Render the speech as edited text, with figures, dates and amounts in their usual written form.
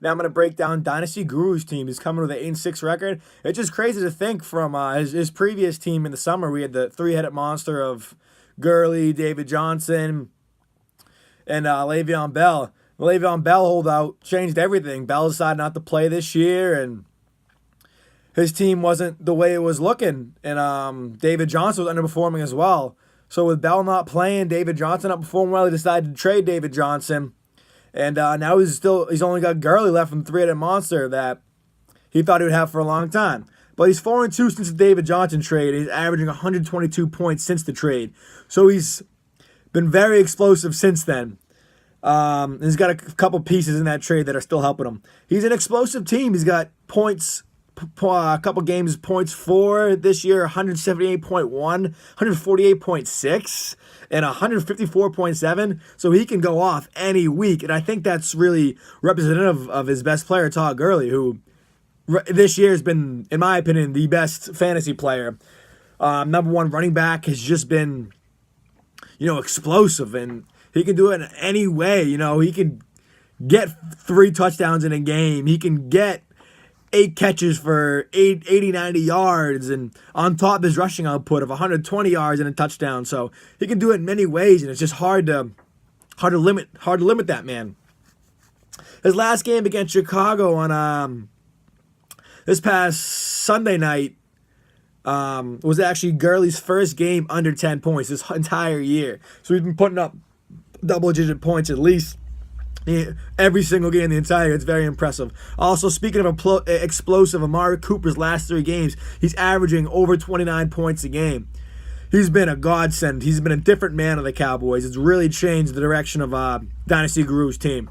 Now I'm going to break down Dynasty Guru's team. He's coming with an 8-6 record. It's just crazy to think from his previous team in the summer. We had the three-headed monster of Gurley, David Johnson, and Le'Veon Bell. The Le'Veon Bell holdout changed everything. Bell decided not to play this year, and his team wasn't the way it was looking. And David Johnson was underperforming as well. So with Bell not playing, David Johnson not performing well, he decided to trade David Johnson. And now he's only got Gurley left from the three-headed monster that he thought he would have for a long time. But he's 4-2 since the David Johnson trade. He's averaging 122 points since the trade. So he's been very explosive since then. He's got a couple pieces in that trade that are still helping him. He's an explosive team. He's got points, a couple games points for this year, 178.1, 148.6, and 154.7. So he can go off any week. And I think that's really representative of his best player, Todd Gurley, who this year has been, in my opinion, the best fantasy player. Number one running back has just been, explosive, and he can do it in any way. He can get 3 touchdowns in a game. He can get 8 catches for 80, 90 yards, and on top of his rushing output of 120 yards and a touchdown. So he can do it in many ways, and it's just hard to limit that man. His last game against Chicago on this past Sunday night was actually Gurley's first game under 10 points this entire year. So he's been putting up double-digit points at least every single game in the entire year. It's very impressive. Also, speaking of explosive, Amari Cooper's last 3 games, he's averaging over 29 points a game. He's been a godsend. He's been a different man of the Cowboys. It's really changed the direction of Dynasty Guru's team.